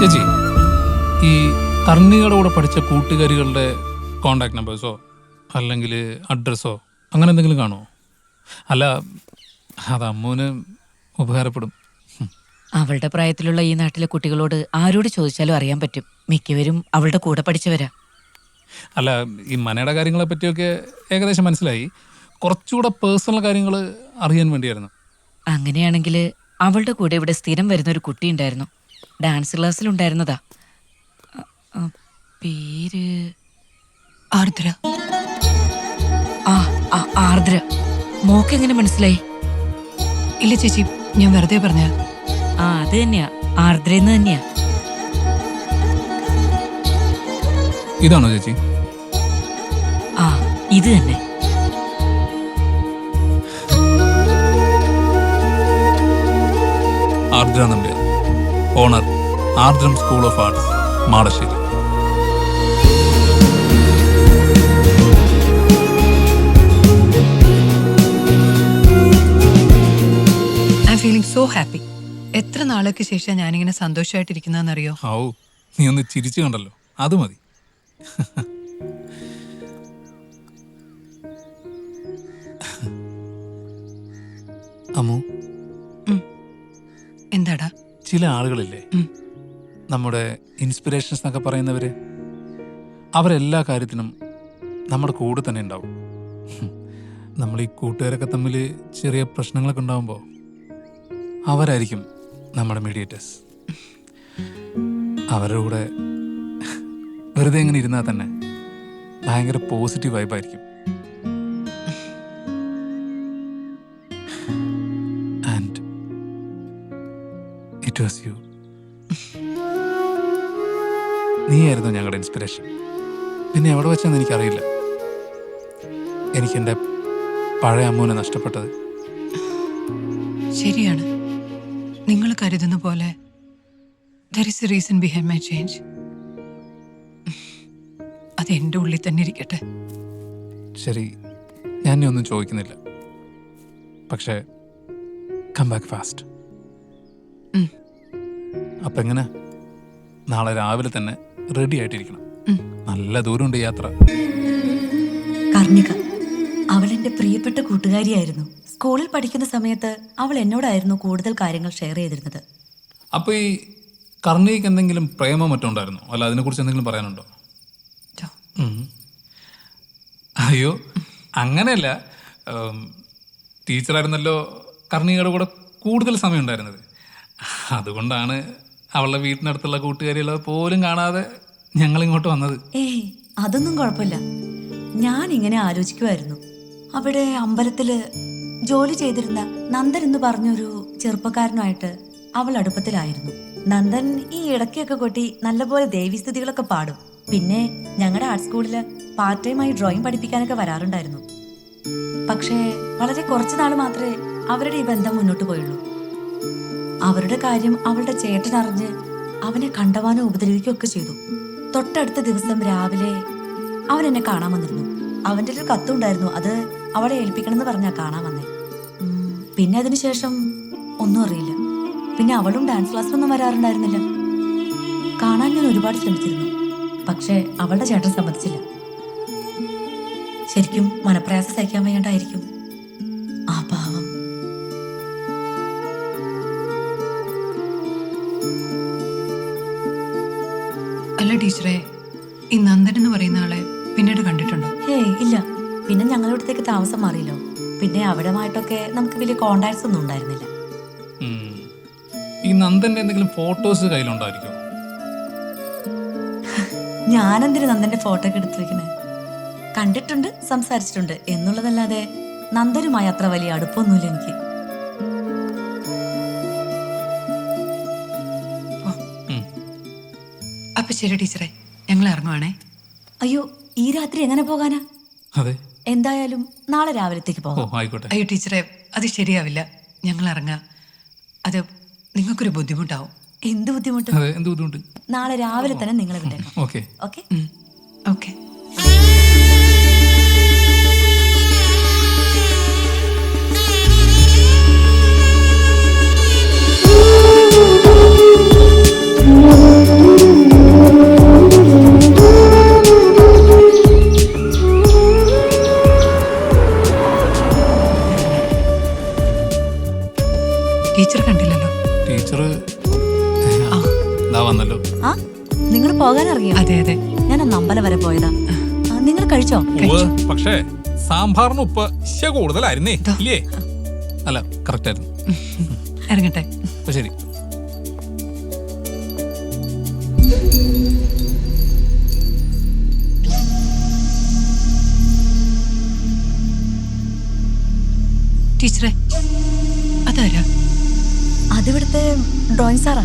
ചേച്ചി, ഈ കർണികയുടെ കൂടെ പഠിച്ച കൂട്ടുകാരികളുടെ കോണ്ടാക്ട് നമ്പേഴ്സോ അല്ലെങ്കിൽ അഡ്രസ്സോ അങ്ങനെ എന്തെങ്കിലും കാണുമോ? അല്ല, അത് അമ്മൂന് ഉപകാരപ്പെടും. അവളുടെ പ്രായത്തിലുള്ള ഈ നാട്ടിലെ കുട്ടികളോട് ആരോട് ചോദിച്ചാലും അറിയാൻ പറ്റും. മിക്കവരും അവളുടെ കൂടെ പഠിച്ചവരാ. അല്ല, ഈ മനയുടെ കാര്യങ്ങളെ പറ്റിയൊക്കെ ഏകദേശം മനസ്സിലായി. കുറച്ചുകൂടെ പേഴ്സണൽ കാര്യങ്ങൾ അറിയാൻ വേണ്ടിയായിരുന്നു. അങ്ങനെയാണെങ്കിൽ അവളുടെ കൂടെ ഇവിടെ സ്ഥിരം വരുന്ന ഒരു കുട്ടി ഉണ്ടായിരുന്നു. ഡാൻസ് ക്ലാസ്സിലുണ്ടായിരുന്നതാ. പേര് ആർദ്ര. ആർദ്ര. മോക്കെങ്ങനെ മനസ്സിലായി? ഇല്ല ചേച്ചി, ഞാൻ വെറുതെ പറഞ്ഞ. അത് തന്നെയാ, ആർദ്രന്ന് തന്നെയാ. ഇതാണോ ചേച്ചി? ഇത് തന്നെ. Ardra Nambiar, owner, Ardram school of arts, Madasseri. I am feeling so happy. എത്ര നാൾക്ക് ശേഷം ഞാനിങ്ങനെ സന്തോഷമായിട്ടിരിക്കുന്നറിയോ? ഔ, നീ ഒന്ന് ചിരിച്ചു കണ്ടല്ലോ, അത് മതി. അമ്മു, എന്താടാ? ചില ആളുകളില്ലേ, നമ്മുടെ ഇൻസ്പിറേഷൻസ് എന്നൊക്കെ പറയുന്നവര്, അവരെല്ലാ കാര്യത്തിനും നമ്മുടെ കൂടെ തന്നെ ഉണ്ടാവും. നമ്മൾ ഈ കൂട്ടുകാരൊക്കെ തമ്മിൽ ചെറിയ പ്രശ്നങ്ങളൊക്കെ ഉണ്ടാവുമ്പോൾ അവരായിരിക്കും നമ്മുടെ മീഡിയേറ്റേഴ്സ്. അവരുടെ കൂടെ വെറുതെ ഇങ്ങനെ ഇരുന്നാൽ തന്നെ ഭയങ്കര പോസിറ്റീവ് വൈബായിരിക്കും. And it was you. നീയായിരുന്നു ഞങ്ങളുടെ ഇൻസ്പിറേഷൻ. പിന്നെ എവിടെ വെച്ചെന്ന് എനിക്കറിയില്ല. എനിക്കെൻ്റെ പഴയ അമ്മൂനെ നഷ്ടപ്പെട്ടത്. ശരിയാണ്, നിങ്ങൾ കരുതുന്ന പോലെ there is a reason behind my change. അത് എൻ്റെ ഉള്ളിൽ തന്നെ ഇരിക്കട്ടെ. ശരി, ഞാൻ ഇനി ഒന്നും ചോദിക്കുന്നില്ല. പക്ഷേ കം ബാക്ക് ഫാസ്റ്റ്. അപ്പം എങ്ങനെ? നാളെ രാവിലെ തന്നെ റെഡി ആയിട്ടിരിക്കണം. നല്ല ദൂരമുണ്ട് യാത്ര. കർണിക, അവൾ എൻ്റെ പ്രിയപ്പെട്ട കൂട്ടുകാരിയായിരുന്നു. സ്കൂളിൽ പഠിക്കുന്ന സമയത്ത് അവൾ എന്നോടായിരുന്നു കൂടുതൽ കാര്യങ്ങൾ ഷെയർ ചെയ്തിരുന്നത്. അപ്പോൾ ഈ കർണികയ്ക്ക് എന്തെങ്കിലും പ്രേമം മറ്റോ ഉണ്ടായിരുന്നോ? അല്ല, അതിനെക്കുറിച്ച് എന്തെങ്കിലും പറയാനുണ്ടോ? അയ്യോ, അങ്ങനെയല്ല. ടീച്ചറായിരുന്നല്ലോ കർണികയുടെ കൂടെ കൂടുതൽ സമയം ഉണ്ടായിരുന്നത്. അതുകൊണ്ടാണ് അവളുടെ വീട്ടിനടുത്തുള്ള കൂട്ടുകാരികളെ പോലും കാണാതെ ഞങ്ങൾ ഇങ്ങോട്ട് വന്നത്. അതൊന്നും കുഴപ്പമില്ല. ഞാൻ ഇങ്ങനെ ആലോചിക്കുമായിരുന്നു, അവിടെ അമ്പലത്തില് ജോലി ചെയ്തിരുന്ന നന്ദൻ എന്ന് പറഞ്ഞൊരു ചെറുപ്പക്കാരനുമായിട്ട് അവൾ അടുപ്പത്തിലായിരുന്നു. നന്ദൻ ഈ ഇടയ്ക്കൊക്കെ കൊട്ടി നല്ലപോലെ ദേവീസ്തുതികളൊക്കെ പാടും. പിന്നെ ഞങ്ങളുടെ ആർട്ട് സ്കൂളില് പാർട്ട് ടൈമായി ഡ്രോയിങ് പഠിപ്പിക്കാനൊക്കെ വരാറുണ്ടായിരുന്നു. പക്ഷേ വളരെ കുറച്ചു നാൾ മാത്രമേ അവരുടെ ഈ ബന്ധം മുന്നോട്ട് പോയുള്ളൂ. അവരുടെ കാര്യം അവളുടെ ചേട്ടൻ അറിഞ്ഞ് അവനെ കണ്ടവാനോ ഉപദ്രവിക്കുകയൊക്കെ ചെയ്തു. തൊട്ടടുത്ത ദിവസം രാവിലെ അവൻ എന്നെ കാണാൻ വന്നിരുന്നു. അവൻ്റെ ഒരു കത്തുണ്ടായിരുന്നു, അത് അവളെ ഏൽപ്പിക്കണമെന്ന് പറഞ്ഞാ കാണാൻ വന്നേ. പിന്നെ അതിനുശേഷം ഒന്നും അറിയില്ല. പിന്നെ അവളും ഡാൻസ് ക്ലാസ്സിലൊന്നും വരാറുണ്ടായിരുന്നില്ല. കാണാൻ ഞാൻ ഒരുപാട് ശ്രമിച്ചിരുന്നു, പക്ഷെ അവളുടെ ചേട്ടൻ സമ്മതിച്ചില്ല. ശരിക്കും മനപ്രയാസം സഹിക്കാൻ വയ്യാണ്ടായിരിക്കും ആ പാവം. അല്ല ടീച്ചറെ, ഈ നന്ദൻ എന്ന് പറയുന്ന ആളെ പിന്നീട് കണ്ടിട്ടുണ്ടോ? ഇല്ല. പിന്നെ ഞങ്ങളുടെ അടുത്തേക്ക് താമസം മാറിയല്ലോ. പിന്നെ അവിടമായിട്ടൊക്കെ നമുക്ക് വലിയ കോണ്ടാക്ട്സ് ഒന്നും ഉണ്ടായിരുന്നില്ല. ഈ നന്ദന്റെ എന്തെങ്കിലും ഫോട്ടോസ് കയ്യിലുണ്ടായിരിക്കും? ഞാനെന്തിനു നന്ദന്റെ ഫോട്ടോ ഒക്കെ എടുത്തു വെക്കണേ? കണ്ടിട്ടുണ്ട്, സംസാരിച്ചിട്ടുണ്ട് എന്നുള്ളതല്ലാതെ നന്ദനുമായി അത്ര വലിയ അടുപ്പൊന്നുമില്ല എനിക്ക്. അപ്പൊ ശരി ടീച്ചറെ, ഞങ്ങൾ ഇറങ്ങുവാണേ. അയ്യോ, ഈ രാത്രി എങ്ങനെ പോകാനാ? അതെ, എന്തായാലും നാളെ രാവിലത്തേക്ക് പോകാം. ആയിക്കോട്ടെ. അയ്യോ ടീച്ചറെ, അത് ശരിയാവില്ല. ഞങ്ങൾ ഇറങ്ങാം. അത് നിങ്ങൾക്കൊരു ബുദ്ധിമുട്ടാവും. എന്ത് ബുദ്ധിമുട്ട്? എന്ത് ബുദ്ധിമുട്ട്? നാളെ രാവിലെ തന്നെ നിങ്ങളെ വിട്ടേക്കാം. Okay okay okay. ഇതാ വന്നല്ലോ. ആ നിങ്ങൾ പോകാൻ ഇറങ്ങിയോ? അതെ അതെ. ഞാൻ ഒന്ന് അമ്പലം വരെ പോയതാ. നിങ്ങൾ കഴിച്ചോ? പക്ഷേ സാമ്പാറിന് ഉപ്പ് കൂടുതലായിരുന്നേ ഇല്ലേ? അല്ല കറക്റ്റ് ആയിരുന്നു. ഇറങ്ങട്ടെ. അപ്പൊ ശരി. ടീച്ചറെ, അതാരാ? അതിവിടുത്തെ ഡ്രോയിങ് സാറാ.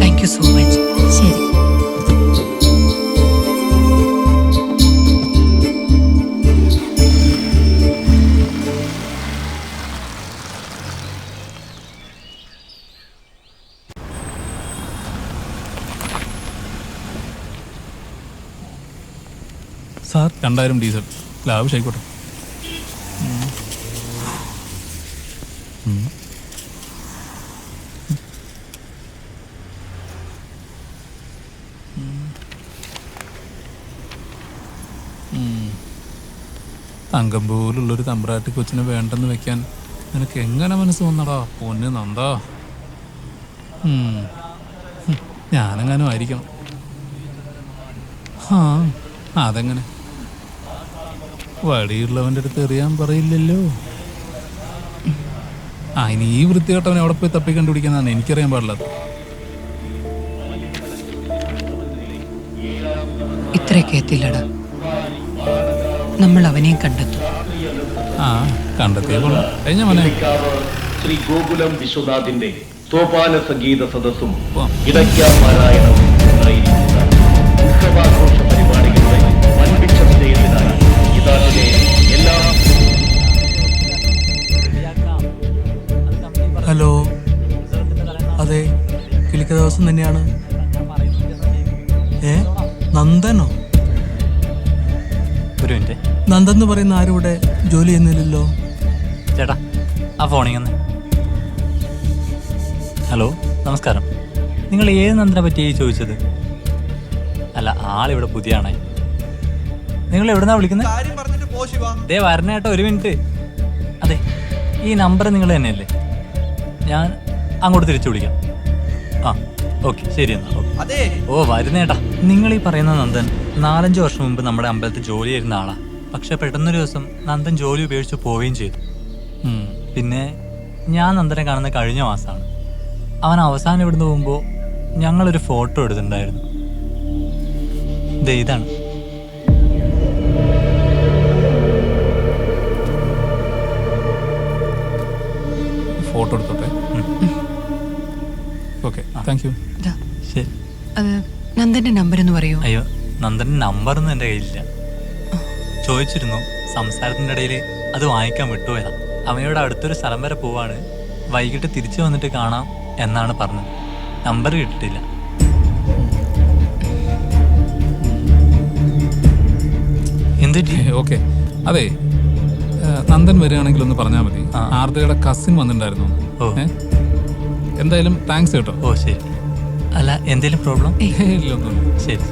Thank you so much. ശരി. സാർ 2000 ഡീസൽ ലാവിഷായിക്കോട്ടെ. തങ്കം പോലുള്ളൊരു തമ്പ്രാട്ടി കൊച്ചിനെ വേണ്ടെന്ന് വെക്കാൻ നിനക്ക് എങ്ങനെ മനസ്സ് വന്നടാ പൊന്ന് നന്ദാ. ഞാനെങ്ങാനും ആയിരിക്കണം. ആ അതെങ്ങനെ വടിയുള്ളവൻ്റെ അടുത്ത് എറിയാൻ പറയില്ലല്ലോ. ആ ഇനി ഈ വൃത്തികെട്ടവനെ അവിടെ പോയി തപ്പി കണ്ടുപിടിക്കുന്നതാണ് എനിക്കറിയാൻ പാടില്ലാത്ത. ഇത്രയൊക്കെ എത്തില്ലടാ. നമ്മൾ അവനെയും കണ്ടെത്തും. ആ കണ്ടെത്തിയ കൊള്ളാം. കഴിഞ്ഞ മോനെ ശ്രീ ഗോകുലം വിശ്വനാഥിന്റെ സോപാന സംഗീത സദസ്സും പോവാം. ഇടയ്ക്കാപാരായണവും ഉണ്ടായിരിക്കുന്ന ഉത്സവാഘോഷ പരിപാടികളുടെ വൻപിച്ച വിജയത്തിനായി ഈ നാട്ടിലെ എല്ലാ ഹലോ, അതെ കിളിക്ക ദിവസം തന്നെയാണ്. നന്ദനോ? ഒരു മിനിറ്റ് നന്ദൻ എന്ന് പറയുന്ന ആരും ഇവിടെ ജോലി ചെയ്യുന്നില്ലല്ലോ. ചേട്ടാ, ആ ഫോണിങ്ങന്ന്. ഹലോ, നമസ്കാരം. നിങ്ങൾ ഏത് നന്ദനെ പറ്റിയായി ചോദിച്ചത്? അല്ല, ആളിവിടെ പുതിയാണേ. നിങ്ങൾ എവിടുന്നാ വിളിക്കുന്നത്? ദേ വരണ ചേട്ടാ, ഒരു മിനിറ്റ്. അതെ, ഈ നമ്പർ നിങ്ങൾ തന്നെയല്ലേ? ഞാൻ അങ്ങോട്ട് തിരിച്ചു വിളിക്കാം. ആ ഓക്കെ, ശരി എന്നാൽ. ഓക്കെ. ഓ വരുന്നേട്ടാ. നിങ്ങൾ ഈ പറയുന്ന നന്ദൻ 4-5 വർഷം മുമ്പ് നമ്മുടെ അമ്പലത്തിൽ ജോലി ചെയ്യുന്ന ആളാ. പക്ഷെ പെട്ടെന്നൊരു ദിവസം നന്ദൻ ജോലി ഉപേക്ഷിച്ച് പോവുകയും ചെയ്തു. പിന്നെ ഞാൻ നന്ദനെ കാണുന്ന കഴിഞ്ഞ മാസമാണ്. അവൻ അവസാനം ഇവിടുന്ന് പോകുമ്പോൾ ഞങ്ങളൊരു ഫോട്ടോ എടുത്തിട്ടുണ്ടായിരുന്നു. ദേ ഇതാണ്. ഫോട്ടോ എടുത്തോട്ടെ. Okay, thank you. ഇതാ, ശരി. അത് നന്ദന്റെ നമ്പർ എന്ന് പറയൂ. അയ്യോ, നന്ദൻ്റെ നമ്പറൊന്നും എൻ്റെ കയ്യിലില്ല. ചോദിച്ചിരുന്നു, സംസാരത്തിൻ്റെ ഇടയിൽ അത് വാങ്ങിക്കാൻ വിട്ടുപോയതാ. അവനോട് അടുത്തൊരു സ്ഥലം വരെ പോവാണ്, വൈകിട്ട് തിരിച്ചു വന്നിട്ട് കാണാം എന്നാണ് പറഞ്ഞത്. നമ്പർ കിട്ടിയിട്ടില്ല. എന്തുറ്റി? ഓക്കെ, അതെ നന്ദൻ വരികയാണെങ്കിൽ ഒന്ന് പറഞ്ഞാൽ മതി. ആർദ്രയുടെ കസിൻ വന്നിട്ടുണ്ടായിരുന്നു. ഓ. എന്തായാലും താങ്ക്സ് കേട്ടോ. ഓ ശരി. അല്ല, എന്തെങ്കിലും പ്രോബ്ലം? ഇല്ല, ഒന്നുമില്ല. ശരി.